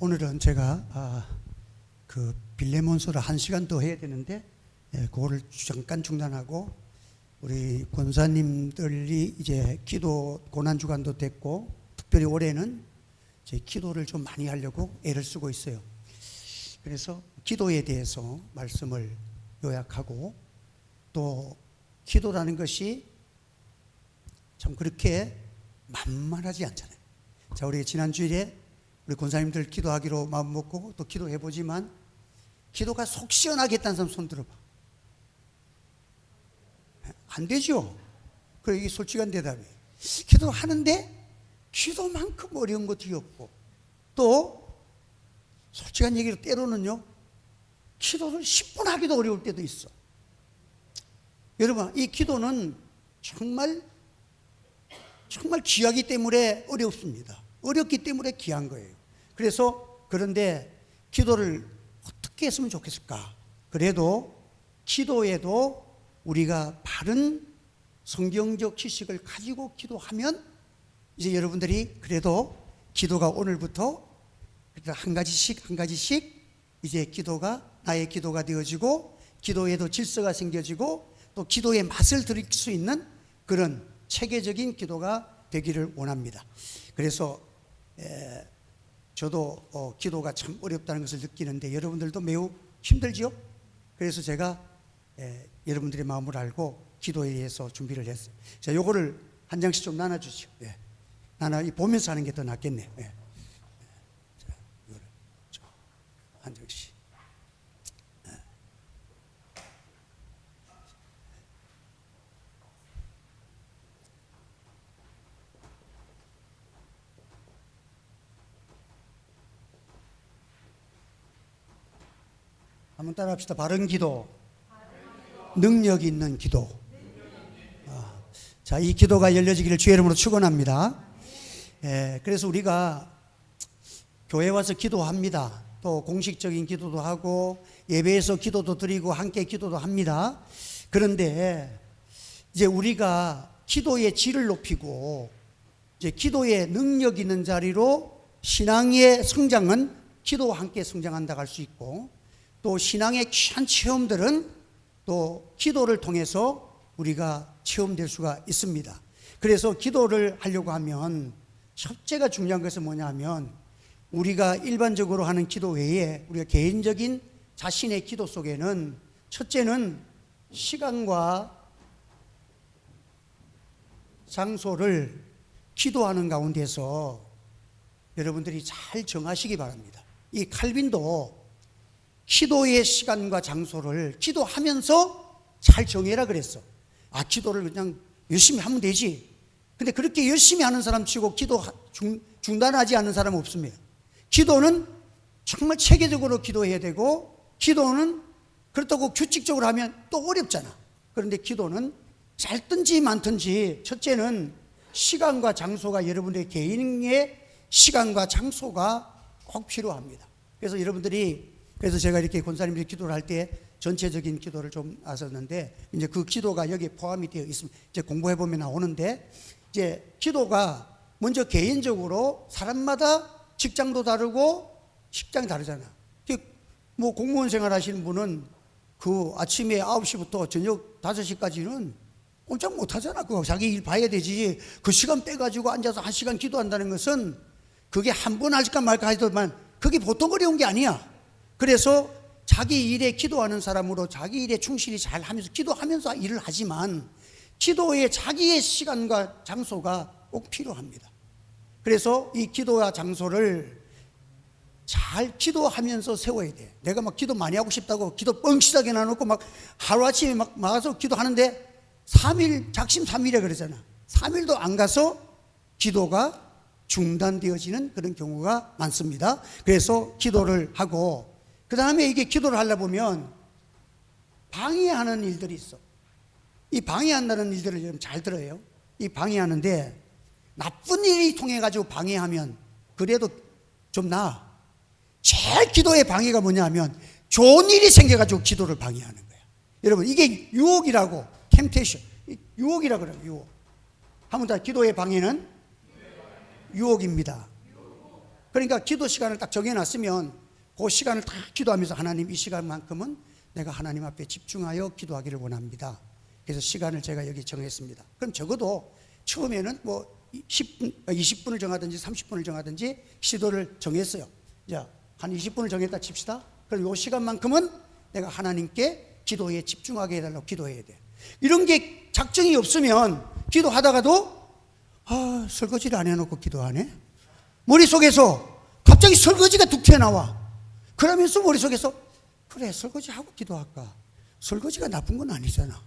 오늘은 제가 그 빌레몬서를 1시간 더 해야 되는데 그거를 잠깐 중단하고 우리 권사님들이 이제 기도 고난 주간도 됐고 특별히 올해는 제 기도를 좀 많이 하려고 애를 쓰고 있어요. 그래서 기도에 대해서 말씀을 요약하고 또 기도라는 것이 참 그렇게 만만하지 않잖아요. 자, 우리 지난주일에 우리 권사님들 기도하기로 마음먹고 또 기도해보지만 기도가 속 시원하게 했다는 사람 손 들어봐. 안 되죠. 그래, 이게 솔직한 대답이에요. 기도하는데 기도만큼 어려운 것이 없고 또 솔직한 얘기로 때로는요 기도를 10분 하기도 어려울 때도 있어. 여러분, 이 기도는 정말 귀하기 때문에 어렵습니다. 어렵기 때문에 귀한 거예요. 그래서 그런데 기도를 어떻게 했으면 좋겠을까? 그래도 기도에도 우리가 바른 성경적 지식을 가지고 기도하면 이제 여러분들이 그래도 기도가 오늘부터 한 가지씩 이제 기도가 나의 기도가 되어지고 기도에도 질서가 생겨지고 또 기도의 맛을 들을 수 있는 그런 체계적인 기도가 되기를 원합니다. 그래서 저도 기도가 참 어렵다는 것을 느끼는데 여러분들도 매우 힘들지요? 그래서 제가 여러분들의 마음을 알고 기도에 대해서 준비를 했어요. 자, 요거를 한 장씩 좀 나눠주시오. 나눠 보면서 하는 게 더 낫겠네요. 자, 이거를 한 장씩. 한번 따라합시다. 바른 기도, 능력 있는 기도. 자, 이 기도가 열려지기를 주의 이름으로 축원합니다. 그래서 우리가 교회 와서 기도합니다. 또 공식적인 기도도 하고 예배에서 기도도 드리고 함께 기도도 합니다. 그런데 이제 우리가 기도의 질을 높이고 이제 기도의 능력 있는 자리로 신앙의 성장은 기도와 함께 성장한다고 할 수 있고 또 신앙의 귀한 체험들은 또 기도를 통해서 우리가 체험될 수가 있습니다. 그래서 기도를 하려고 하면 첫째가 중요한 것은 뭐냐면 우리가 일반적으로 하는 기도 외에 우리가 개인적인 자신의 기도 속에는 첫째는 시간과 장소를 기도하는 가운데서 여러분들이 잘 정하시기 바랍니다. 이 칼빈도 기도의 시간과 장소를 기도하면서 잘 정해라 그랬어. 기도를 그냥 열심히 하면 되지. 근데 그렇게 열심히 하는 사람 치고 기도 중단하지 않는 사람은 없습니다. 기도는 정말 체계적으로 기도해야 되고 기도는 그렇다고 규칙적으로 하면 또 어렵잖아. 그런데 기도는 짧든지 많든지 첫째는 시간과 장소가 여러분들의 개인의 시간과 장소가 꼭 필요합니다. 그래서 그래서 제가 이렇게 권사님들이 기도를 할 때 전체적인 기도를 좀 하셨는데 이제 그 기도가 여기에 포함이 되어 있습니다. 이제 공부해 보면 나오는데 이제 기도가 먼저 개인적으로 사람마다 직장도 다르고 식장이 다르잖아. 뭐 공무원 생활 하시는 분은 그 아침에 9시부터 저녁 5시까지는 꼼짝 못 하잖아. 그거 자기 일 봐야 되지. 그 시간 빼가지고 앉아서 1시간 기도한다는 것은 그게 한 번 할까 말까 하지만 그게 보통 어려운 게 아니야. 그래서 자기 일에 기도하는 사람으로 자기 일에 충실히 잘 하면서 기도하면서 일을 하지만 기도에 자기의 시간과 장소가 꼭 필요합니다. 그래서 이 기도와 장소를 잘 기도하면서 세워야 돼. 내가 막 기도 많이 하고 싶다고 기도 뻥치하게 놔놓고 막 하루아침에 막 와서 기도하는데 3일 작심 3일에 그러잖아. 3일도 안 가서 기도가 중단되어지는 그런 경우가 많습니다. 그래서 기도를 하고 그 다음에 이게 기도를 하려 보면 방해하는 일들이 있어. 이 방해한다는 일들을 좀 잘 들어요. 이 방해하는데 나쁜 일이 통해 가지고 방해하면 그래도 좀 나아. 제일 기도의 방해가 뭐냐면 좋은 일이 생겨 가지고 기도를 방해하는 거야. 여러분, 이게 유혹이라고, 템테이션, 유혹이라고 그래요. 유혹. 한번 더, 기도의 방해는 유혹입니다. 그러니까 기도 시간을 딱 정해놨으면 그 시간을 딱 기도하면서 하나님 이 시간만큼은 내가 하나님 앞에 집중하여 기도하기를 원합니다. 그래서 시간을 제가 여기 정했습니다. 그럼 적어도 처음에는 뭐 10분, 20분을 정하든지 30분을 정하든지 시도를 정했어요. 자, 한 20분을 정했다 칩시다. 그럼 이 시간만큼은 내가 하나님께 기도에 집중하게 해달라고 기도해야 돼. 이런 게 작정이 없으면 기도하다가도 설거지를 안 해놓고 기도하네. 머릿속에서 갑자기 설거지가 툭 튀어나와. 그러면서 머릿속에서 그래 설거지하고 기도할까. 설거지가 나쁜 건 아니잖아.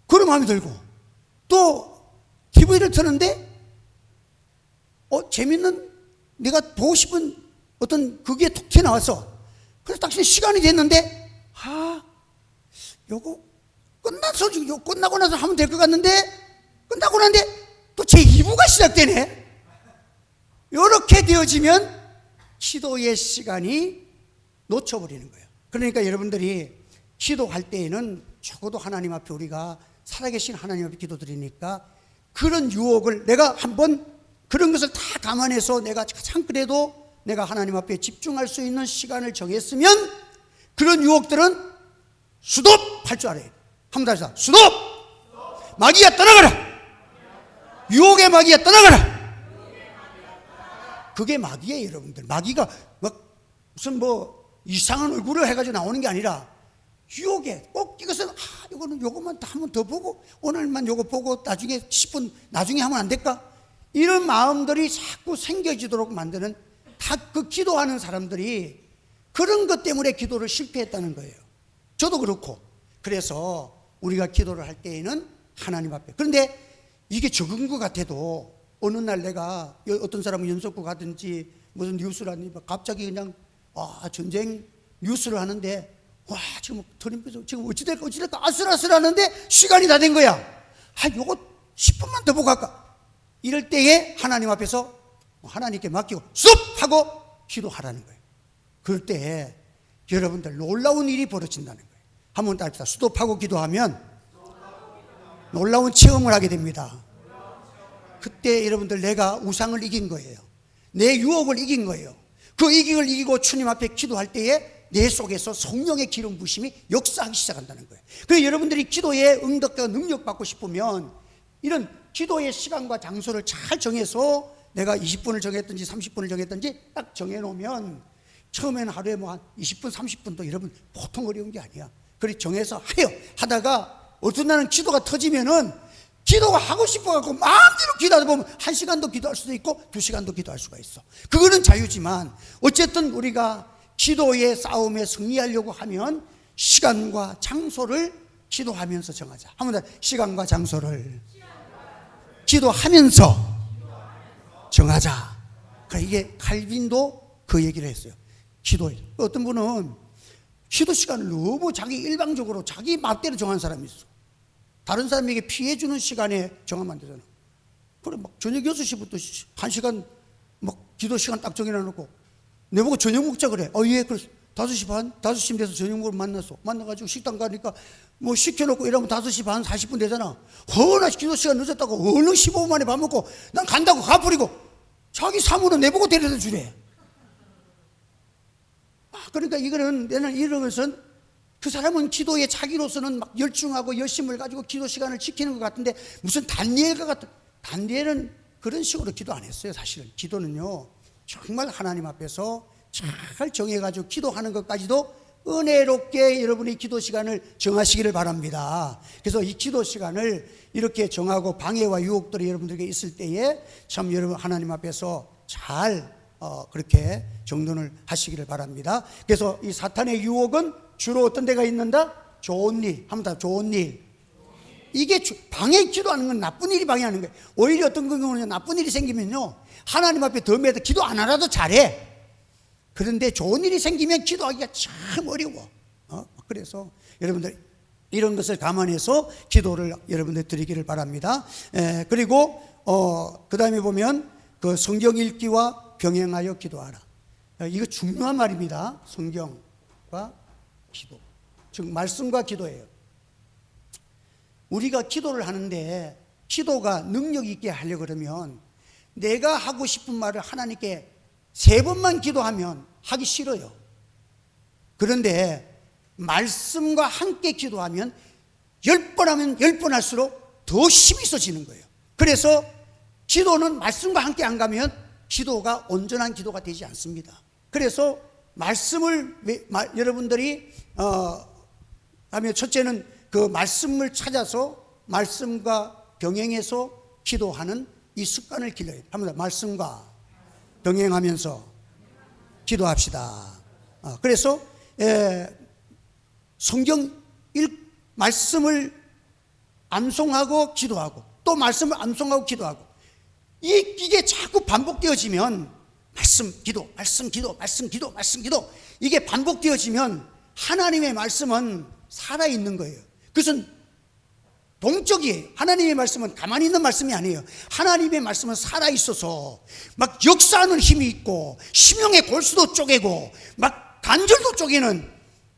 그런 마음이 들고 또 TV를 트는데 재밌는 내가 보고 싶은 어떤 그게 툭 튀어나왔어. 그래서 딱 시간이 됐는데 요거 끝나고 나서 하면 될 것 같는데 끝나고 나는데 또 제2부가 시작되네. 이렇게 되어지면 기도의 시간이 놓쳐버리는 거예요. 그러니까 여러분들이 기도할 때에는 적어도 하나님 앞에 우리가 살아계신 하나님 앞에 기도드리니까 그런 유혹을 내가 한번 그런 것을 다 감안해서 내가 가장 그래도 내가 하나님 앞에 집중할 수 있는 시간을 정했으면 그런 유혹들은 스톱 할 줄 알아요. 한번 다시 다 스톱! 마귀야 떠나가라! 유혹의 마귀야 떠나가라! 그게 마귀예요, 여러분들. 마귀가 무슨 이상한 얼굴을 해가지고 나오는 게 아니라 유혹에 꼭 이것은 이거는 요것만 한 번 더 보고 오늘만 요거 보고 나중에 10분 나중에 하면 안 될까? 이런 마음들이 자꾸 생겨지도록 만드는 다 그 기도하는 사람들이 그런 것 때문에 기도를 실패했다는 거예요. 저도 그렇고. 그래서 우리가 기도를 할 때에는 하나님 앞에. 그런데 이게 적은 것 같아도 어느 날 내가 어떤 사람은 연속국 가든지 무슨 뉴스를 하니 갑자기 그냥 전쟁 뉴스를 하는데 지금 어찌될까 아슬아슬하는데 시간이 다 된 거야. 요거 10분만 더 보고 갈까? 이럴 때에 하나님 앞에서 하나님께 맡기고 쑥 하고 기도하라는 거예요. 그럴 때 여러분들 놀라운 일이 벌어진다는 거예요. 한번 따릅시다. 스톱하고 기도하면 놀라운 체험을 하게 됩니다. 그때 여러분들 내가 우상을 이긴 거예요. 내 유혹을 이긴 거예요. 그 이익을 이기고 주님 앞에 기도할 때에 내 속에서 성령의 기름 부심이 역사하기 시작한다는 거예요. 그래서 여러분들이 기도에 응답과 능력 받고 싶으면 이런 기도의 시간과 장소를 잘 정해서 내가 20분을 정했든지 30분을 정했든지 딱 정해놓으면 처음에는 하루에 한 20분 30분도 여러분 보통 어려운 게 아니야. 그래 정해서 하다가 어떤 날은 기도가 터지면은 기도가 하고 싶어갖고 마음대로 기도하다 보면 1시간도 기도할 수도 있고 2시간도 기도할 수가 있어. 그거는 자유지만 어쨌든 우리가 기도의 싸움에 승리하려고 하면 시간과 장소를 기도하면서 정하자. 한번 더 시간과 장소를 기도하면서 정하자. 그러니까 이게 칼빈도 그 얘기를 했어요. 기도에 어떤 분은 기도 시간을 너무 자기 일방적으로 자기 마음대로 정한 사람이 있어. 다른 사람에게 피해주는 시간에 정하면 안 되잖아. 그래, 저녁 6시부터 1시간, 기도 시간 딱 정해놔놓고, 내보고 저녁 먹자 그래. 예, 그래서 5시 반, 5시쯤 돼서 저녁 먹으러 만났어. 만나가지고 식당 가니까 시켜놓고 이러면 5시 반, 40분 되잖아. 허나 기도 시간 늦었다고, 얼른 15분 만에 밥 먹고, 난 간다고 가버리고, 자기 사무는 내보고 데려다 주래. 그러니까 나는 이런 것은 그 사람은 기도에 자기로서는 막 열중하고 열심을 가지고 기도 시간을 지키는 것 같은데 무슨 단니엘과 같은 단니엘은 그런 식으로 기도 안 했어요. 사실은 기도는요 정말 하나님 앞에서 잘 정해가지고 기도하는 것까지도 은혜롭게 여러분이 기도 시간을 정하시기를 바랍니다. 그래서 이 기도 시간을 이렇게 정하고 방해와 유혹들이 여러분들에게 있을 때에 참 여러분 하나님 앞에서 잘 그렇게 정돈을 하시기를 바랍니다. 그래서 이 사탄의 유혹은 주로 어떤 데가 있는다? 좋은 일. 한번 더 좋은 일. 이게 방해 기도하는 건 나쁜 일이 방해하는 거예요. 오히려 어떤 경우는 나쁜 일이 생기면요 하나님 앞에 더 매도 기도 안 하라도 잘해. 그런데 좋은 일이 생기면 기도하기가 참 어려워. 그래서 여러분들 이런 것을 감안해서 기도를 여러분들 드리기를 바랍니다. 그리고 그 다음에 보면 그 성경 읽기와 병행하여 기도하라. 이거 중요한 말입니다. 성경과 기도, 즉 말씀과 기도예요. 우리가 기도를 하는데 기도가 능력 있게 하려고 그러면 내가 하고 싶은 말을 하나님께 3번만 기도하면 하기 싫어요. 그런데 말씀과 함께 기도하면 10번 하면 10번 할수록 더 힘이 있어지는 거예요. 그래서 기도는 말씀과 함께 안 가면 기도가 온전한 기도가 되지 않습니다. 그래서 말씀을 여러분들이 하면 첫째는 그 말씀을 찾아서 말씀과 병행해서 기도하는 이 습관을 길러야 돼요. 한번 더, 말씀과 병행하면서 기도합시다. 그래서 성경 말씀을 암송하고 기도하고 또 말씀을 암송하고 기도하고 이게 자꾸 반복되어지면 말씀 기도 말씀 기도 말씀 기도 말씀 기도 이게 반복되어지면 하나님의 말씀은 살아있는 거예요. 그것은 동적이에요. 하나님의 말씀은 가만히 있는 말씀이 아니에요. 하나님의 말씀은 살아있어서 막 역사하는 힘이 있고 심령의 골수도 쪼개고 막 관절도 쪼개는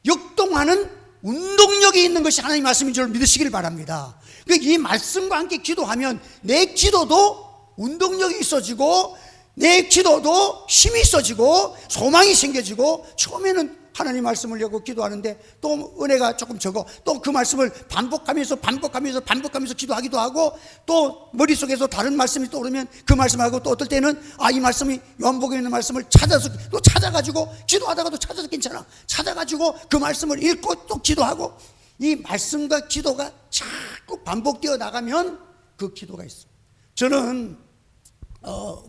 역동하는 운동력이 있는 것이 하나님의 말씀인 줄 믿으시길 바랍니다. 그러니까 이 말씀과 함께 기도하면 내 기도도 운동력이 있어지고 내 기도도 힘이 있어지고 소망이 생겨지고 처음에는 하나님 말씀을 읽고 기도하는데 또 은혜가 조금 적어 또 그 말씀을 반복하면서 기도하기도 하고 또 머릿속에서 다른 말씀이 떠오르면 그 말씀하고 또 어떨 때는 이 말씀이 요한복음에 있는 말씀을 찾아서 또 찾아가지고 기도하다가도 찾아서 괜찮아 찾아가지고 그 말씀을 읽고 또 기도하고 이 말씀과 기도가 자꾸 반복되어 나가면 그 기도가 있어. 저는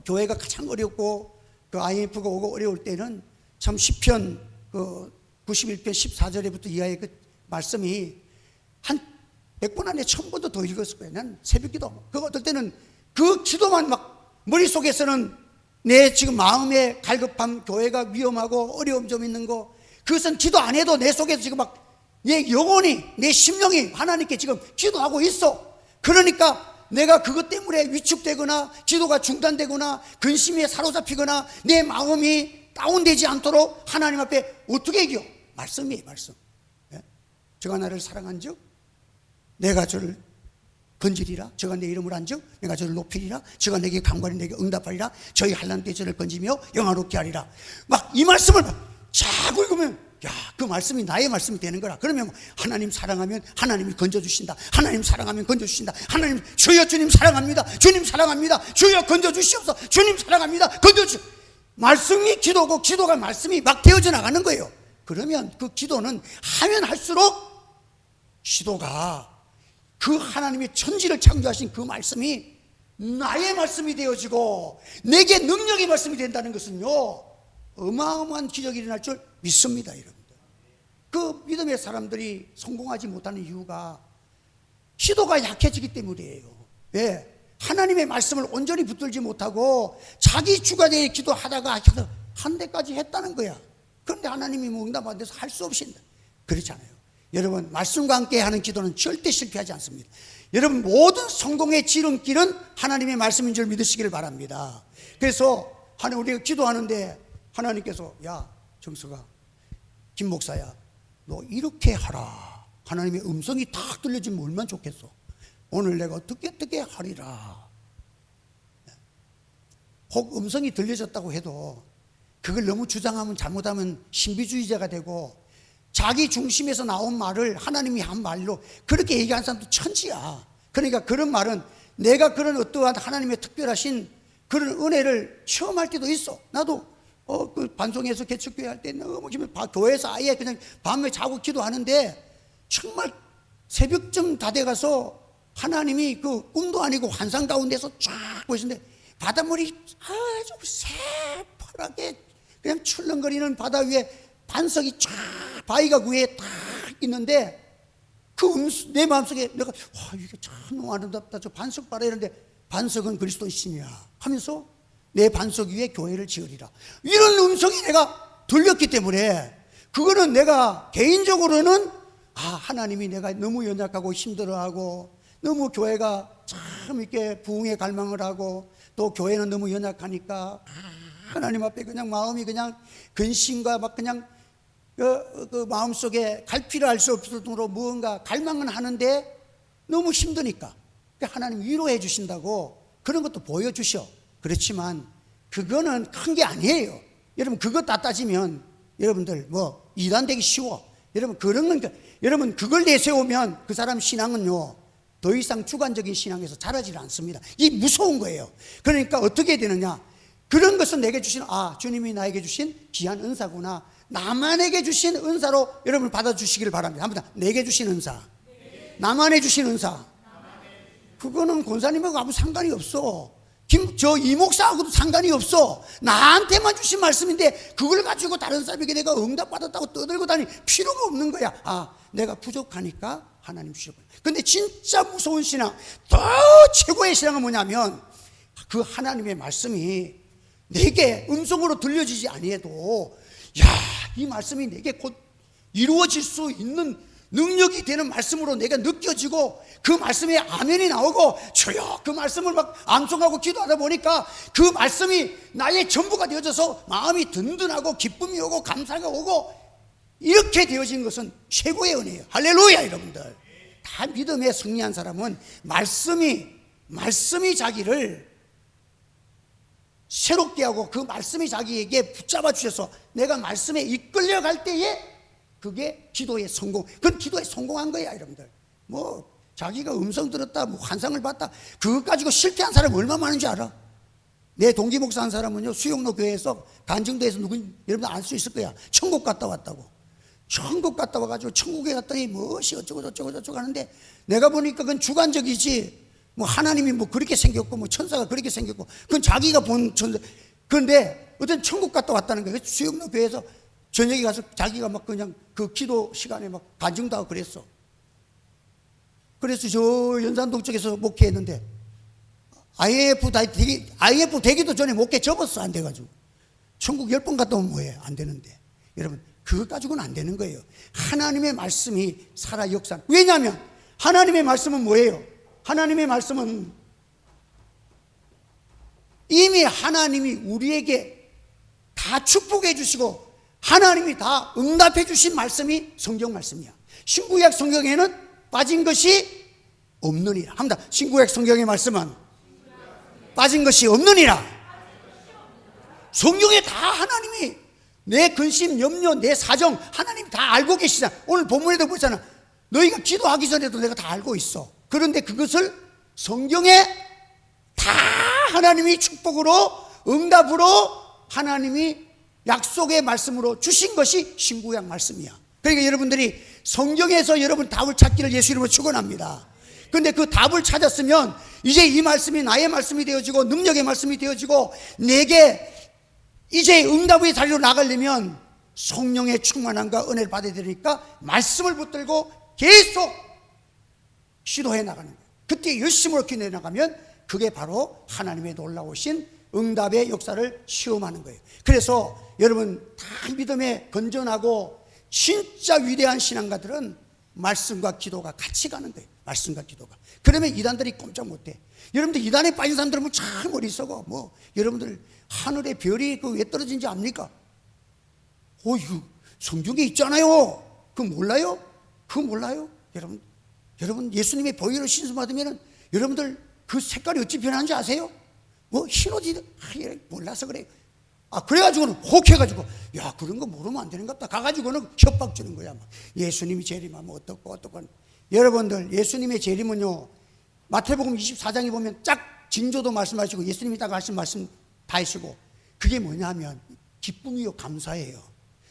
교회가 가장 어렵고 그 IMF가 오고 어려울 때는 참 시편 91편 14절에부터 이하의 그 말씀이 한 100번 안에 1000번도 더 읽었을 거예요. 난 새벽기도 그 어떨 때는 그 기도만 막 머릿속에서는 내 지금 마음의 갈급함, 교회가 위험하고 어려움 좀 있는 거 그것은 기도 안 해도 내 속에서 지금 막 내 영혼이 내 심령이 하나님께 지금 기도하고 있어. 그러니까 내가 그것 때문에 위축되거나 기도가 중단되거나 근심에 사로잡히거나 내 마음이 다운되지 않도록 하나님 앞에 어떻게 이겨? 말씀이에요. 말씀. 저가 나를 사랑한즉 내가 저를 건지리라. 저가 내 이름을 한즉 내가 저를 높이리라. 저가 내게 간구하니 내게 응답하리라. 저희 한란 때 저를 건지며 영화롭게 하리라. 막 이 말씀을 자꾸 읽으면 그 말씀이 나의 말씀이 되는 거라. 그러면 하나님 사랑하면 하나님이 건져주신다. 하나님 사랑하면 건져주신다. 하나님 주여 주님 사랑합니다. 주님 사랑합니다. 주여 건져주시옵소서. 주님 사랑합니다. 건져주. 말씀이 기도고 기도가 말씀이 막 되어져 나가는 거예요. 그러면 그 기도는 하면 할수록 기도가 그 하나님의 천지를 창조하신 그 말씀이 나의 말씀이 되어지고 내게 능력의 말씀이 된다는 것은요 어마어마한 기적이 일어날 줄 믿습니다. 여러분들 그 믿음의 사람들이 성공하지 못하는 이유가 기도가 약해지기 때문이에요. 왜? 하나님의 말씀을 온전히 붙들지 못하고 자기 주관에 기도하다가 한 대까지 했다는 거야. 그런데 하나님이 뭐 응답 안 돼서 할 수 없이 그렇잖아요. 여러분 말씀과 함께 하는 기도는 절대 실패하지 않습니다. 여러분 모든 성공의 지름길은 하나님의 말씀인 줄 믿으시기를 바랍니다. 그래서 우리가 기도하는데 하나님께서 야 정서가 김 목사야 너 이렇게 하라. 하나님의 음성이 딱 들려지면 얼마나 좋겠어. 오늘 내가 어떻게 하리라. 혹 음성이 들려졌다고 해도 그걸 너무 주장하면 잘못하면 신비주의자가 되고 자기 중심에서 나온 말을 하나님이 한 말로 그렇게 얘기하는 사람도 천지야. 그러니까 그런 말은 내가 그런 어떠한 하나님의 특별하신 그런 은혜를 체험할 때도 있어. 나도 그 반송에서 개척교회 할 때 너무 기분 교회에서 아예 그냥 밤에 자고 기도하는데 정말 새벽쯤 다 돼가서 하나님이 그 꿈도 아니고 환상 가운데서 쫙 보시는데 바닷물이 아주 새파랗게 그냥 출렁거리는 바다 위에 반석이 쫙 바위가 위에 딱 있는데 내 마음속에 내가 이게 참 너무 아름답다. 저 반석 봐라 이러는데 반석은 그리스도이시냐 하면서 내 반석 위에 교회를 지으리라. 이런 음성이 내가 들렸기 때문에 그거는 내가 개인적으로는 하나님이 내가 너무 연약하고 힘들어하고 너무 교회가 참 이렇게 부흥에 갈망을 하고 또 교회는 너무 연약하니까 하나님 앞에 그냥 마음이 그냥 근심과 막 그냥 그 마음속에 갈피를 알 수 없을 정도로 무언가 갈망은 하는데 너무 힘드니까 하나님 위로해 주신다고 그런 것도 보여주셔. 그렇지만 그거는 큰 게 아니에요. 여러분 그거 다 따지면 여러분들 뭐 이단되기 쉬워. 여러분 그런 건 여러분 그걸 내세우면 그 사람 신앙은요 더 이상 주관적인 신앙에서 자라질 않습니다. 이게 무서운 거예요. 그러니까 어떻게 되느냐, 그런 것은 내게 주신 주님이 나에게 주신 귀한 은사구나, 나만에게 주신 은사로 여러분 받아주시기를 바랍니다. 한번 내게 주신 은사, 나만에 주신 은사. 그거는 권사님하고 아무 상관이 없어. 이 목사하고도 상관이 없어. 나한테만 주신 말씀인데 그걸 가지고 다른 사람에게 내가 응답받았다고 떠들고 다닐 필요가 없는 거야. 내가 부족하니까 하나님 주셨구나. 근데 진짜 무서운 신앙, 더 최고의 신앙은 뭐냐면 그 하나님의 말씀이 내게 음성으로 들려지지 아니해도 이 말씀이 내게 곧 이루어질 수 있는 능력이 되는 말씀으로 내가 느껴지고 그 말씀에 아멘이 나오고 주여 그 말씀을 막 암송하고 기도하다 보니까 그 말씀이 나의 전부가 되어져서 마음이 든든하고 기쁨이 오고 감사가 오고 이렇게 되어진 것은 최고의 은혜예요. 할렐루야. 여러분들 다 믿음에 승리한 사람은 말씀이 자기를 새롭게 하고 그 말씀이 자기에게 붙잡아 주셔서 내가 말씀에 이끌려갈 때에 그게 기도의 성공. 그건 기도에 성공한 거야. 여러분들 뭐 자기가 음성 들었다 뭐 환상을 봤다 그것 가지고 실패한 사람 얼마나 많은지 알아? 내 동기 목사 한 사람은요 수영로 교회에서 간증도에서 누군지 여러분들 알 수 있을 거야. 천국 갔다 왔다고. 천국 갔다 와가지고 천국에 갔더니 무엇이 어쩌고 저쩌고 하는데 내가 보니까 그건 주관적이지 뭐 하나님이 뭐 그렇게 생겼고 뭐 천사가 그렇게 생겼고 그건 자기가 본 천사. 그런데 어떤 천국 갔다 왔다는 거예요. 수영로 교회에서 저녁에 가서 자기가 막 그냥 그 기도 시간에 막 간증도 하고 그랬어. 그래서 저 연산동 쪽에서 목회했는데 IF 되기도 전에 목회 접었어. 안 돼가지고 천국 10번 갔다 오면 뭐해? 안 되는데 여러분 그것 가지고는 안 되는 거예요. 하나님의 말씀이 살아 역사. 왜냐하면 하나님의 말씀은 뭐예요? 하나님의 말씀은 이미 하나님이 우리에게 다 축복해 주시고 하나님이 다 응답해 주신 말씀이 성경 말씀이야. 신구약 성경에는 빠진 것이 없느니라. 합니다. 신구약 성경의 말씀은 빠진 것이 없느니라. 성경에 다 하나님이 내 근심, 염려, 내 사정 하나님 다 알고 계시잖아. 오늘 본문에도 보잖아. 너희가 기도하기 전에도 내가 다 알고 있어. 그런데 그것을 성경에 다 하나님이 축복으로 응답으로 하나님이 약속의 말씀으로 주신 것이 신구약 말씀이야. 그러니까 여러분들이 성경에서 여러분 답을 찾기를 예수 이름으로 축원합니다. 그런데 그 답을 찾았으면 이제 이 말씀이 나의 말씀이 되어지고 능력의 말씀이 되어지고 내게 이제 응답의 자리로 나가려면 성령의 충만함과 은혜를 받아야 되니까 말씀을 붙들고 계속 시도해 나가는 거예요. 그때 열심으로 기도해 나가면 그게 바로 하나님의 놀라우신 응답의 역사를 시험하는 거예요. 그래서 여러분 다 믿음에 건전하고 진짜 위대한 신앙가들은 말씀과 기도가 같이 가는 거예요. 말씀과 기도가. 그러면 이단들이 꼼짝 못해. 여러분들 이단에 빠진 사람들은 참 어리석어. 뭐 여러분들 하늘에 별이 왜 떨어진지 압니까? 이거 성경에 있잖아요. 그거 몰라요? 그거 몰라요? 여러분 예수님의 보혈을 신수받으면 여러분들 그 색깔이 어찌 변하는지 아세요? 뭐 흰옷이 몰라서 그래요. 그래가지고는 혹해가지고 그런 거 모르면 안 되는 것 같다. 가가지고는 협박 주는 거야. 예수님이 재림하면 어떻고 여러분들 예수님의 재림은요 마태복음 24장에 보면 쫙 징조도 말씀하시고 예수님이 딱 하신 말씀 다 하시고 그게 뭐냐면 기쁨이요 감사예요.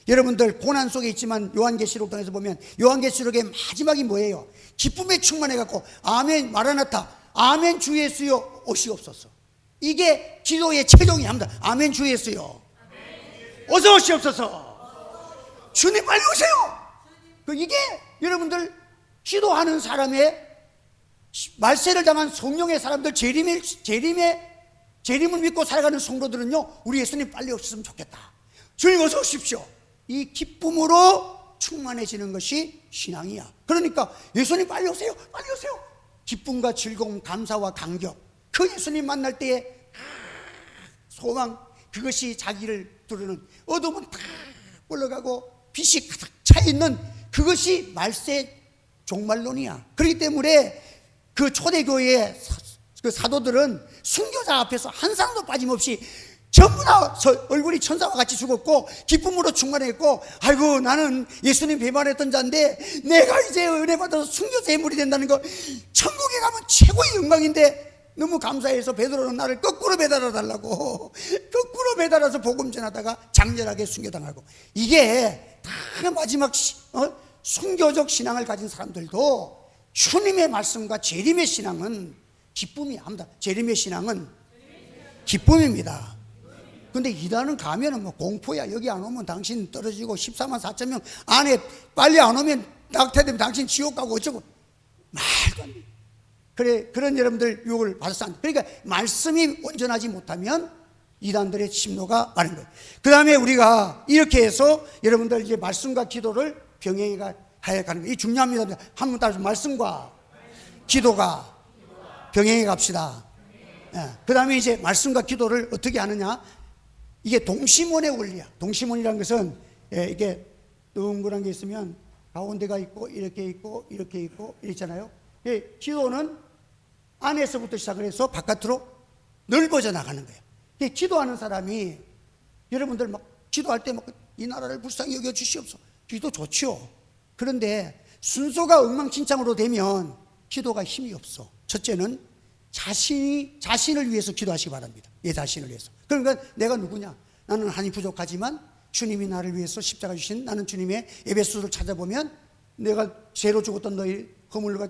여러분들 고난 속에 있지만 요한계시록 통해서 보면 요한계시록의 마지막이 뭐예요? 기쁨에 충만해갖고 아멘 마라나타 아멘 주 예수여 오시옵소서. 이게 기도의 최종이 합니다. 아멘 주 예수여 어서 오시옵소서. 주님 빨리 오세요. 이게 여러분들 기도하는 사람의 말세를 당한 성령의 사람들 재림을 믿고 살아가는 성도들은요 우리 예수님 빨리 오셨으면 좋겠다. 주님 어서 오십시오. 이 기쁨으로 충만해지는 것이 신앙이야. 그러니까 예수님 빨리 오세요. 빨리 오세요. 기쁨과 즐거움 감사와 감격 그 예수님 만날 때의 소망 그것이 자기를 두르는 어둠은 다 올라가고 빛이 가득 차있는 그것이 말세 종말론이야. 그렇기 때문에 그 초대교회의 그 사도들은 순교자 앞에서 한 사람도 빠짐없이 전부 다 얼굴이 천사와 같이 죽었고 기쁨으로 충만했고, 아이고 나는 예수님 배반했던 자인데 내가 이제 은혜 받아서 순교자 예물이 된다는 거, 천국에 가면 최고의 영광인데 너무 감사해서 베드로는 나를 거꾸로 배달아 달라고 거꾸로 배달아서 복음 전하다가 장렬하게 순교당하고. 이게 다 마지막 순교적 신앙을 가진 사람들도 주님의 말씀과 재림의 신앙은 기쁨이 합니다. 재림의 신앙은 기쁨입니다. 근데 이단은 가면은 뭐 공포야. 여기 안 오면 당신 떨어지고 14만 4천 명 안에 빨리 안 오면 낙태되면 당신 지옥 가고 어쩌고. 말도 안 돼. 그래, 그런 여러분들 유혹을 받았어. 그러니까 말씀이 온전하지 못하면 이단들의 침노가 많은 거예요. 그 다음에 우리가 이렇게 해서 여러분들 이제 말씀과 기도를 병행해 가야 가는 거예요. 이 중요합니다. 한번 따라서 말씀과 기도가 병행해 갑시다. 그 다음에 이제 말씀과 기도를 어떻게 하느냐. 이게 동심원의 원리야. 동심원이라는 것은 이게 둥그런 게 있으면 가운데가 있고 이렇게 있고 이렇게 있고 이렇잖아요. 기도는 안에서부터 시작을 해서 바깥으로 넓어져 나가는 거예요. 기도하는 사람이 여러분들 막 기도할 때 막 이 나라를 불쌍히 여겨 주시옵소서. 기도 좋죠. 그런데 순서가 엉망진창으로 되면 기도가 힘이 없어. 첫째는 자신을 위해서 기도하시기 바랍니다. 내 자신을 위해서. 그러니까 내가 누구냐? 나는 한이 부족하지만 주님이 나를 위해서 십자가 주신, 나는 주님의 에베소서를 찾아보면 내가 죄로 죽었던 너희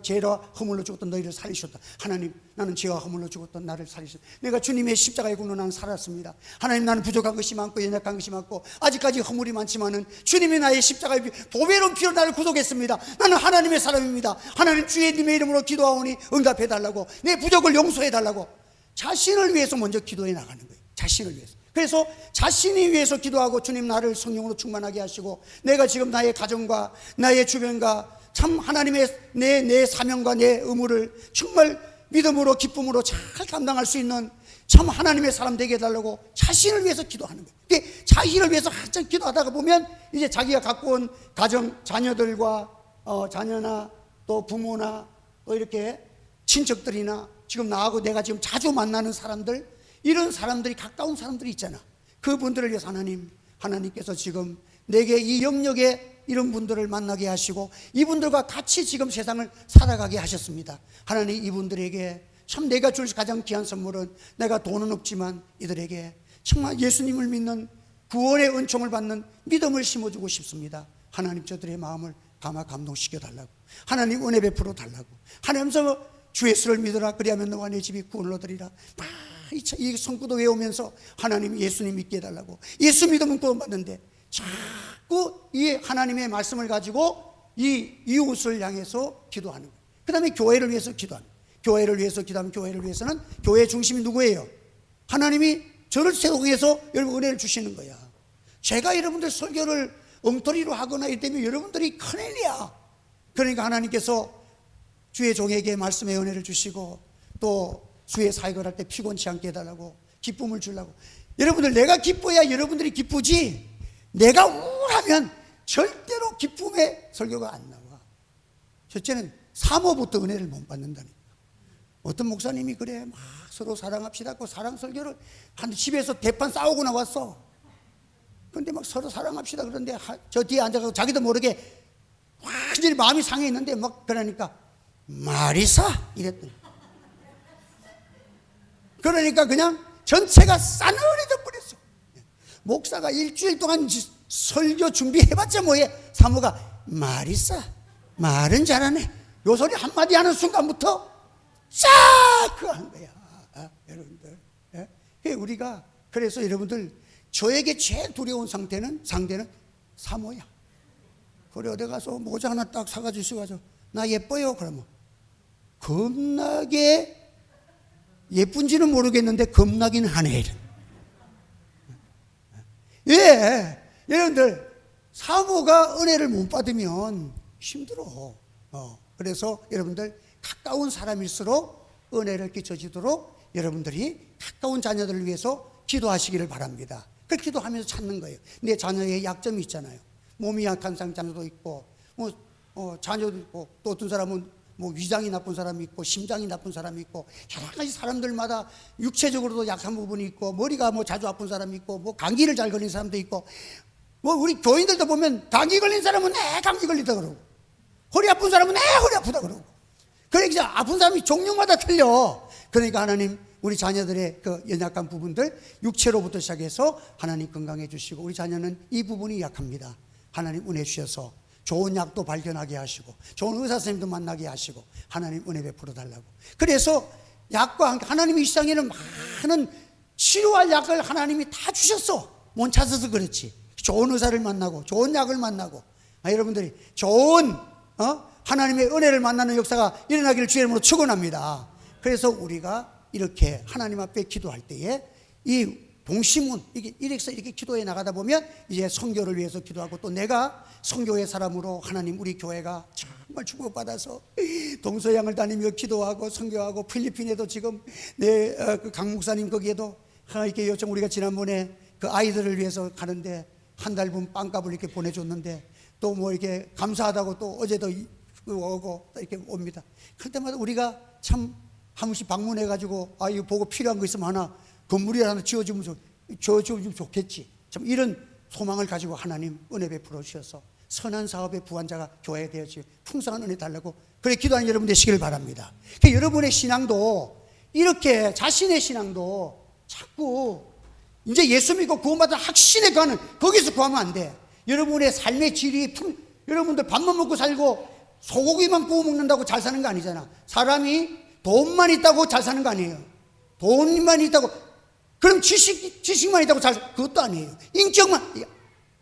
죄와 허물로 죽었던 너희를 살리셨다. 하나님, 나는 죄와 허물로 죽었던 나를 살리셨다. 내가 주님의 십자가에 굴러 나는 살았습니다. 하나님, 나는 부족한 것이 많고 연약한 것이 많고 아직까지 허물이 많지만은 주님이 나의 십자가의 보배로운 피로 나를 구속했습니다. 나는 하나님의 사람입니다. 하나님, 주님의 이름으로 기도하오니 응답해달라고, 내 부족을 용서해달라고 자신을 위해서 먼저 기도해 나가는 거예요. 자신을 위해서. 그래서 자신이 위해서 기도하고, 주님 나를 성령으로 충만하게 하시고, 내가 지금 나의 가정과 나의 주변과 참 하나님의 내 사명과 내 의무를 정말 믿음으로 기쁨으로 잘 감당할 수 있는 참 하나님의 사람 되게 해달라고 자신을 위해서 기도하는 거예요. 자신을 위해서 한참 기도하다가 보면 이제 자기가 갖고 온 가정, 자녀들과 자녀나 또 부모나 또 이렇게 친척들이나 지금 나하고 내가 지금 자주 만나는 사람들, 이런 사람들이, 가까운 사람들이 있잖아. 그분들을 위해서 하나님께서 지금 내게 이 영역에 이런 분들을 만나게 하시고 이분들과 같이 지금 세상을 살아가게 하셨습니다. 하나님, 이분들에게 참 내가 줄 가장 귀한 선물은, 내가 돈은 없지만 이들에게 정말 예수님을 믿는, 구원의 은총을 받는 믿음을 심어주고 싶습니다. 하나님, 저들의 마음을 감동시켜 달라고, 하나님 은혜 베풀어 달라고, 하나님께서 주 예수를 믿으라, 그리하면 너와 내 집이 구원을 얻으리라. 이 성구도 외우면서 하나님, 예수님 믿게 해달라고. 예수 믿으면 구원받는데 자꾸 이 하나님의 말씀을 가지고 이 이웃을 향해서 기도하는 거예요. 그 다음에 교회를 위해서 기도하는 거예요. 교회를 위해서 기도하면, 교회를 위해서는 교회의 중심이 누구예요? 하나님이 저를 세우기 위해서 여러분 은혜를 주시는 거야. 제가 여러분들 설교를 엉터리로 하거나 이때면 여러분들이 큰일이야. 그러니까 하나님께서 주의 종에게 말씀의 은혜를 주시고, 또 주의 사역을 할 때 피곤치 않게 해달라고, 기쁨을 주려고. 여러분들, 내가 기뻐야 여러분들이 기쁘지, 내가 우울하면 절대로 기쁨의 설교가 안 나와. 첫째는 사모부터 은혜를 못 받는다니까. 어떤 목사님이 그래, 막 서로 사랑합시다 고 사랑 설교를 하는데 집에서 대판 싸우고 나왔어. 근데 막 서로 사랑합시다 그런데 저 뒤에 앉아서 자기도 모르게 완전히 마음이 상해 있는데 막 그러니까 마리사 이랬더니, 그러니까 그냥 전체가 싸늘해져 버렸어. 목사가 일주일 동안 설교 준비해봤자 뭐해. 사모가 마리사, 말은 잘하네, 요 소리 한마디 하는 순간부터 싹 그거 한 거야. 여러분들, 우리가 그래서 여러분들, 저에게 제일 두려운 상대는 사모야. 그래, 어디 가서 모자 하나 딱 사가지고 나 예뻐요 그러면 겁나게, 예쁜지는 모르겠는데 겁나긴 하네. 여러분들, 사모가 은혜를 못 받으면 힘들어. 그래서 여러분들, 가까운 사람일수록 은혜를 끼쳐주도록 여러분들이 가까운 자녀들을 위해서 기도하시기를 바랍니다. 그 기도하면서 찾는 거예요. 내 자녀의 약점이 있잖아요. 몸이 약한 자녀도 있고, 자녀도 있고, 또 어떤 사람은 뭐 위장이 나쁜 사람이 있고 심장이 나쁜 사람이 있고 여러 가지 사람들마다 육체적으로도 약한 부분이 있고 머리가 뭐 자주 아픈 사람이 있고 뭐 감기를 잘 걸린 사람도 있고 뭐 우리 교인들도 보면 감기 걸린 사람은 감기 걸리다 그러고 허리 아픈 사람은 허리 아프다 그러고 그러니까 아픈 사람이 종류마다 틀려. 그러니까 하나님 우리 자녀들의 그 연약한 부분들 육체로부터 시작해서 하나님 건강해 주시고 우리 자녀는 이 부분이 약합니다. 하나님 은혜 주셔서 좋은 약도 발견하게 하시고 좋은 의사 선생님도 만나게 하시고 하나님 은혜 베풀어 달라고. 그래서 약과 함께 하나님이 이 세상에는 많은 치료할 약을 하나님이 다 주셨어. 못 찾아서 그렇지. 좋은 의사를 만나고 좋은 약을 만나고 여러분들이 좋은 하나님의 은혜를 만나는 역사가 일어나기를 주의 이름으로 축원합니다. 그래서 우리가 이렇게 하나님 앞에 기도할 때에 이 동심은 이렇게 기도해 나가다 보면 이제 선교를 위해서 기도하고 또 내가 선교의 사람으로 하나님 우리 교회가 정말 축복받아서 동서양을 다니며 기도하고 선교하고 필리핀에도 지금 강 목사님 거기에도 이렇게 요청 우리가 지난번에 그 아이들을 위해서 가는데 한 달분 빵값을 이렇게 보내줬는데 또 뭐 이렇게 감사하다고 또 어제도 오고 이렇게 옵니다. 그럴 때마다 우리가 참 한 번씩 방문해가지고 이거 보고 필요한 거 있으면 하나 건물이라 하나 지어주면 좋겠지. 참 이런 소망을 가지고 하나님 은혜 베풀어 주셔서 선한 사업의 부환자가 교회에 되어지 풍성한 은혜 달라고 그래 기도하는 여러분 되시길 바랍니다. 그러니까 여러분의 신앙도 이렇게 자신의 신앙도 자꾸 이제 예수 믿고 구원받은 확신에 가는 거기서 구하면 안 돼. 여러분의 삶의 질이 여러분들 밥만 먹고 살고 소고기만 구워 먹는다고 잘 사는 거 아니잖아. 사람이 돈만 있다고 잘 사는 거 아니에요. 돈만 있다고 그럼 지식만 있다고 그것도 아니에요. 인격만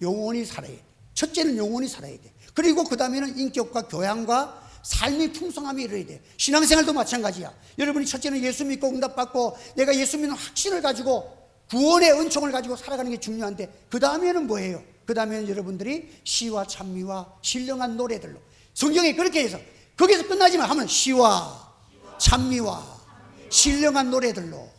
영원히 살아야 돼. 첫째는 영원히 살아야 돼. 그리고 그 다음에는 인격과 교양과 삶의 풍성함이 이뤄야 돼. 신앙생활도 마찬가지야. 여러분이 첫째는 예수 믿고 응답받고 내가 예수 믿는 확신을 가지고 구원의 은총을 가지고 살아가는 게 중요한데 그 다음에는 뭐예요? 그 다음에는 여러분들이 시와 찬미와 신령한 노래들로 성경에 그렇게 해서 거기서 끝나지만 하면 시와 찬미와 신령한 노래들로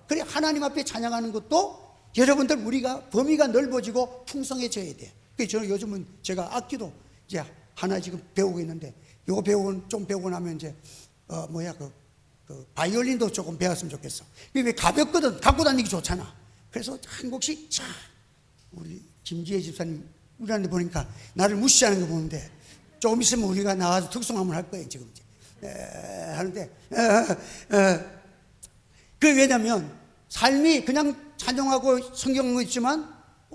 그래 하나님 앞에 찬양하는 것도 여러분들 우리가 범위가 넓어지고 풍성해져야 돼. 그래서 저는 요즘은 제가 악기도 이제 하나 지금 배우고 있는데 이거 좀 배우고 나면 이제 그 바이올린도 조금 배웠으면 좋겠어. 이게 가볍거든. 갖고 다니기 좋잖아. 그래서 한 곡씩 참 우리 김지혜 집사님 우리한테 보니까 나를 무시하는 거 보는데 조금 있으면 우리가 나와서 특송함을 할 거예요 지금 하는데 그 왜냐면 삶이 그냥 찬양하고 성경은 있지만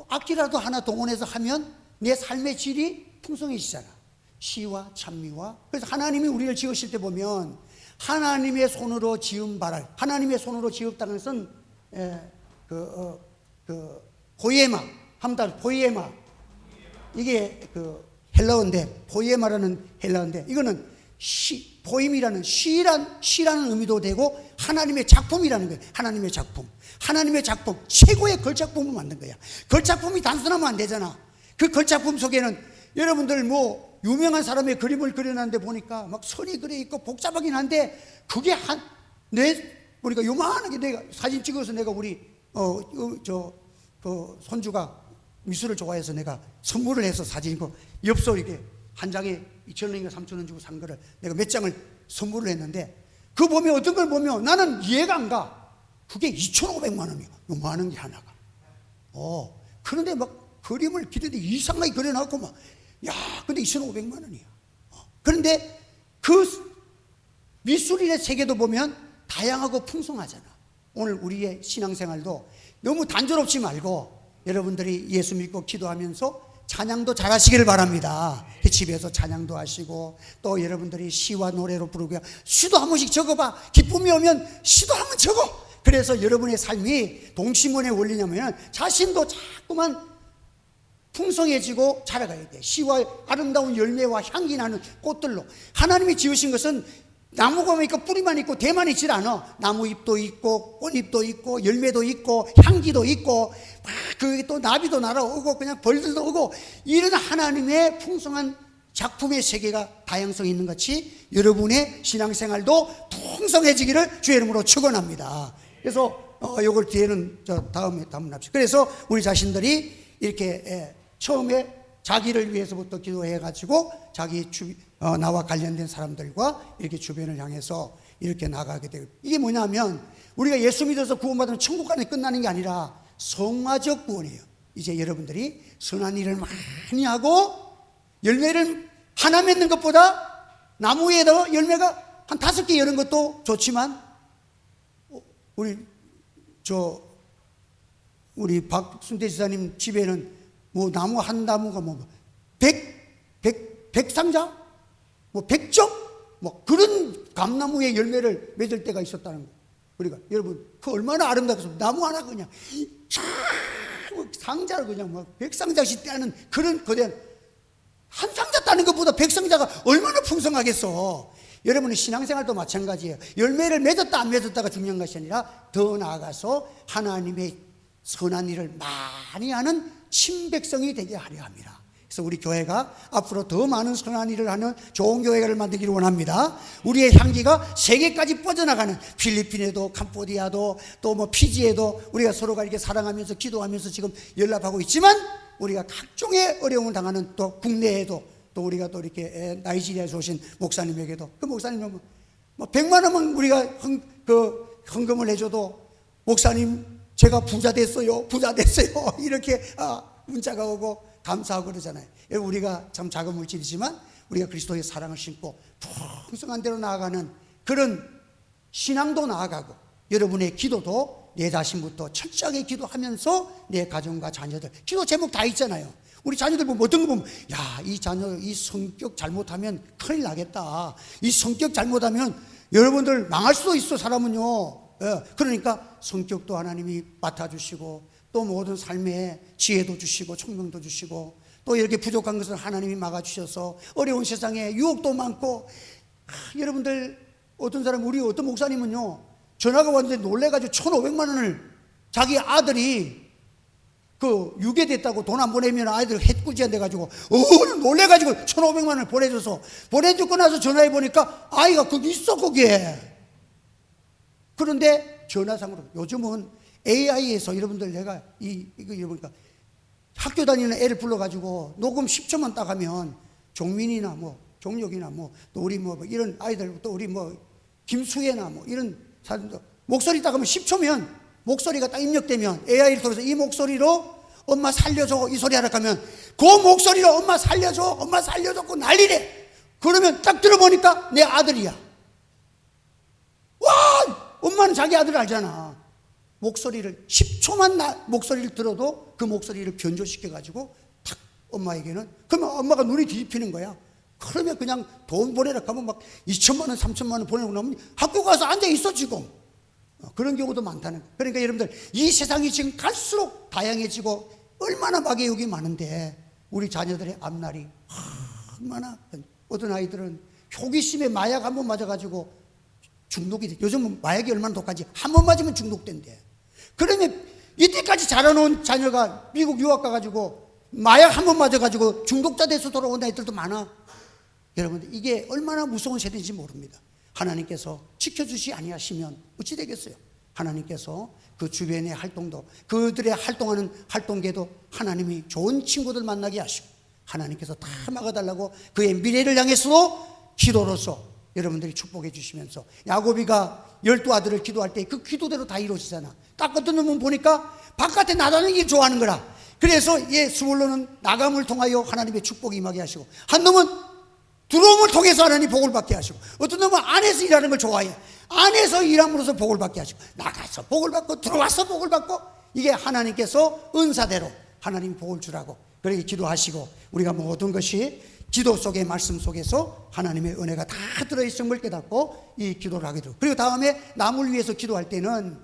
악기라도 하나 동원해서 하면 내 삶의 질이 풍성해지잖아. 시와 찬미와. 그래서 하나님이 우리를 지으실 때 보면 하나님의 손으로 지은 바랄 하나님의 손으로 지었다는 것은 포이에마 함달 포이에마 이게 그 헬라어인데 포이에마라는 헬라어인데 이거는 포임이라는 시라는 의미도 되고 하나님의 작품이라는 거예요. 하나님의 작품 최고의 걸작품을 만든 거야. 걸작품이 단순하면 안 되잖아. 그 걸작품 속에는 여러분들 뭐 유명한 사람의 그림을 그려놨는데 보니까 막 선이 그려 있고 복잡하긴 한데 그게 보니까 요만하게 내가 사진 찍어서 내가 우리 그 손주가 미술을 좋아해서 내가 선물을 해서 사진이고 엽서 이게 한 장에 2,000원인가 3,000원 주고 산 거를 내가 몇 장을 선물을 했는데 그 보면 어떤 걸 보면 나는 이해가 안 가. 그게 2,500만 원이야. 요만한 게 하나가. 그런데 막 그림을 기대도 이상하게 그려놨고 막 근데 2,500만 원이야. 그런데 그 미술인의 세계도 보면 다양하고 풍성하잖아. 오늘 우리의 신앙생활도 너무 단조롭지 말고 여러분들이 예수 믿고 기도하면서 찬양도 잘하시기를 바랍니다. 집에서 찬양도 하시고 또 여러분들이 시와 노래로 부르고요. 시도 한 번씩 적어봐. 기쁨이 오면 시도 한 번 적어. 그래서 여러분의 삶이 동심원의 원리냐면 자신도 자꾸만 풍성해지고 자라가야 돼. 시와 아름다운 열매와 향기 나는 꽃들로. 하나님이 지으신 것은 나무가 있고 뿌리만 있고 대만 있질 않아. 나무잎도 있고 꽃잎도 있고 열매도 있고 향기도 있고 그 또 나비도 날아오고 그냥 벌들도 오고 이런 하나님의 풍성한 작품의 세계가 다양성이 있는 같이 여러분의 신앙생활도 풍성해지기를 주의 이름으로 축원합니다. 그래서 요걸 뒤에는 다음에 합시다. 그래서 우리 자신들이 이렇게 처음에 자기를 위해서부터 기도해가지고 자기 나와 관련된 사람들과 이렇게 주변을 향해서 이렇게 나가게 되고, 이게 뭐냐면 우리가 예수 믿어서 구원받으면 천국 안에 끝나는 게 아니라 성화적 구원이에요. 이제 여러분들이 선한 일을 많이 하고 열매를 하나 맺는 것보다 나무에다가 열매가 한 5개 여는 것도 좋지만, 우리 박순대 지사님 집에는 뭐 나무 한 나무가 뭐 100상자? 뭐 100쪽? 뭐 그런 감나무의 열매를 맺을 때가 있었다는 거예요. 그러니까 여러분, 그 얼마나 아름답겠어요. 나무 하나 그냥 상자를 그냥 막 100상자씩 떼는 그런 거대한, 한 상자 따는 것보다 100상자가 얼마나 풍성하겠어. 여러분의 신앙생활도 마찬가지예요. 열매를 맺었다 안 맺었다가 중요한 것이 아니라 더 나아가서 하나님의 선한 일을 많이 하는 친백성이 되게 하려 합니다. 그래서 우리 교회가 앞으로 더 많은 선한 일을 하는 좋은 교회를 만들기를 원합니다. 우리의 향기가 세계까지 뻗어나가는, 필리핀에도 캄보디아도 또 뭐 피지에도 우리가 서로가 이렇게 사랑하면서 기도하면서 지금 연락하고 있지만, 우리가 각종의 어려움을 당하는 또 국내에도 또 우리가 또 이렇게 나이지리아에서 오신 목사님에게도, 그 목사님은 뭐 100만 원만 우리가 헌금을 해줘도 목사님 제가 부자 됐어요 이렇게 문자가 오고 감사하고 그러잖아요. 우리가 참 작은 물질이지만 우리가 그리스도의 사랑을 심고 풍성한 대로 나아가는 그런 신앙도 나아가고, 여러분의 기도도 내 자신부터 철저하게 기도하면서 내 가정과 자녀들, 기도 제목 다 있잖아요. 우리 자녀들 보면 어떤 거 보면, 야, 이 자녀 이 성격 잘못하면 큰일 나겠다, 이 성격 잘못하면 여러분들 망할 수도 있어 사람은요. 그러니까 성격도 하나님이 맡아주시고, 또 모든 삶에 지혜도 주시고 총명도 주시고, 또 이렇게 부족한 것을 하나님이 막아주셔서 어려운 세상에 유혹도 많고, 여러분들 어떤 사람, 우리 어떤 목사님은요, 전화가 왔는데 놀래가지고 1,500만 원을 자기 아들이 유괴됐다고 돈 안 보내면 아이들 해꾸지한 돼가지고 놀래가지고 1,500만 원을 보내주고 나서 전화해 보니까 아이가 거기 있어, 거기에. 그런데 전화상으로, 요즘은 AI에서 여러분들, 내가 이거 보니까 학교 다니는 애를 불러가지고 녹음 10초만 딱 하면 종민이나 뭐 종혁이나 뭐 또 우리 뭐 이런 아이들, 또 우리 뭐 김수혜나 뭐 이런 사람들 목소리 딱 하면 10초면 목소리가 딱 입력되면 AI를 통해서 이 목소리로 엄마 살려줘 이 소리 하라 하면 그 목소리로 엄마 살려줘 그 난리래. 그러면 딱 들어보니까 내 아들이야. 와, 엄마는 자기 아들을 알잖아. 목소리를 10초만 목소리를 들어도 그 목소리를 변조시켜가지고 탁 엄마에게는, 그러면 엄마가 눈이 뒤집히는 거야. 그러면 그냥 돈 보내라 하면 막 2천만 원 3천만 원 보내고 나면 학교 가서 앉아있어 지금. 그런 경우도 많다는 거예요. 그러니까 여러분들, 이 세상이 지금 갈수록 다양해지고 얼마나 마개육이 많은데 우리 자녀들의 앞날이 얼마나, 어떤 아이들은 호기심에 마약 한 번 맞아가지고 중독이 돼. 요즘은 마약이 얼마나 독한지, 한 번 맞으면 중독된대. 그러면 이때까지 자라놓은 자녀가 미국 유학 가가지고 마약 한 번 맞아가지고 중독자 돼서 돌아온 아이들도 많아. 여러분들, 이게 얼마나 무서운 세대인지 모릅니다. 하나님께서 지켜주시 아니하시면 어찌 되겠어요? 하나님께서 그 주변의 활동도, 그들의 활동하는 활동계도 하나님이 좋은 친구들 만나게 하시고, 하나님께서 다 막아달라고 그의 미래를 향해서도 기도로서 여러분들이 축복해 주시면서, 야곱이가 12아들을 기도할 때 그 기도대로 다 이루어지잖아. 딱 어떤 놈은 보니까 바깥에 나가는 게 좋아하는 거라. 그래서 스물로는 나감을 통하여 하나님의 축복이 임하게 하시고, 한 놈은 들어옴을 통해서 하나님 복을 받게 하시고, 어떤 놈은 안에서 일하는 걸 좋아해. 안에서 일함으로써 복을 받게 하시고, 나가서 복을 받고 들어와서 복을 받고, 이게 하나님께서 은사대로 하나님이 복을 주라고 그렇게 기도하시고, 우리가 모든 것이 기도 속의 말씀 속에서 하나님의 은혜가 다 들어있음을 깨닫고 이 기도를 하게 되고, 그리고 다음에 남을 위해서 기도할 때는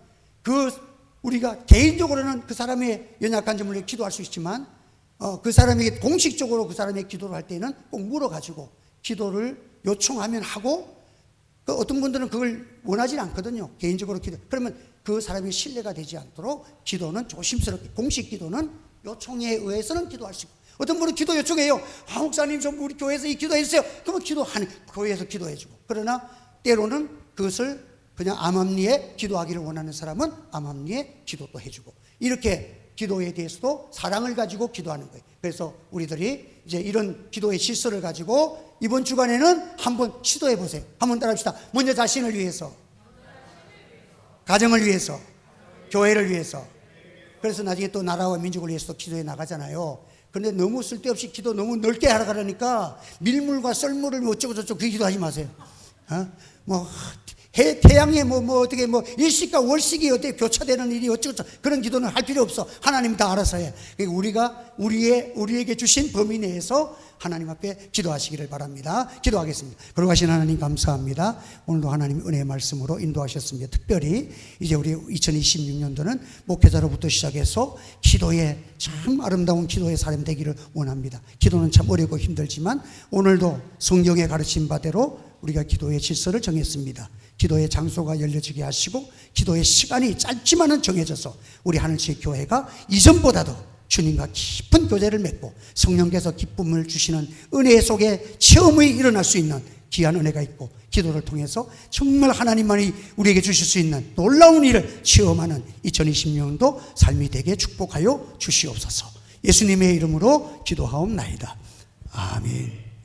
우리가 개인적으로는 그 사람의 연약한 점을 위해 기도할 수 있지만, 그 사람에게 공식적으로 그 사람의 기도를 할 때는 꼭 물어가지고 기도를 요청하면 하고, 어떤 분들은 그걸 원하지 않거든요. 개인적으로 기도. 그러면 그 사람이 신뢰가 되지 않도록 기도는 조심스럽게, 공식 기도는 요청에 의해서는 기도할 수 있고, 어떤 분은 기도 요청해요. 목사님 좀 우리 교회에서 이 기도해주세요. 그러면 교회에서 기도해주고, 그러나 때로는 그것을 그냥 암암리에 기도하기를 원하는 사람은 암암리에 기도도 해주고, 이렇게 기도에 대해서도 사랑을 가지고 기도하는 거예요. 그래서 우리들이 이제 이런 기도의 질서를 가지고 이번 주간에는 한번 시도해 보세요. 한번 따라합시다. 먼저 자신을 위해서, 가정을 위해서, 교회를 위해서. 그래서 나중에 또 나라와 민족을 위해서 기도해 나가잖아요. 그런데 너무 쓸데없이 기도 너무 넓게 하라 그러니까 밀물과 썰물을 뭐 어쩌고 저쩌고 그 기도하지 마세요. 뭐 태양에 어떻게 일식과 월식이 어떻게 교차되는 일이 어쩌고 그런 기도는 할 필요 없어. 하나님 다 알아서 해. 그러니까 우리가 우리에게 주신 범위 내에서 하나님 앞에 기도하시기를 바랍니다. 기도하겠습니다. 거룩하신 하나님 감사합니다. 오늘도 하나님 은혜의 말씀으로 인도하셨습니다. 특별히 이제 우리 2026년도는 목회자로부터 시작해서 기도의 참 아름다운 기도의 사람 되기를 원합니다. 기도는 참 어렵고 힘들지만 오늘도 성경에 가르친 바대로 우리가 기도의 질서를 정했습니다. 기도의 장소가 열려지게 하시고 기도의 시간이 짧지만은 정해져서 우리 하늘의 교회가 이전보다도 주님과 깊은 교제를 맺고 성령께서 기쁨을 주시는 은혜 속에 체험이 일어날 수 있는 귀한 은혜가 있고 기도를 통해서 정말 하나님만이 우리에게 주실 수 있는 놀라운 일을 체험하는 2026년도 삶이 되게 축복하여 주시옵소서. 예수님의 이름으로 기도하옵나이다. 아멘.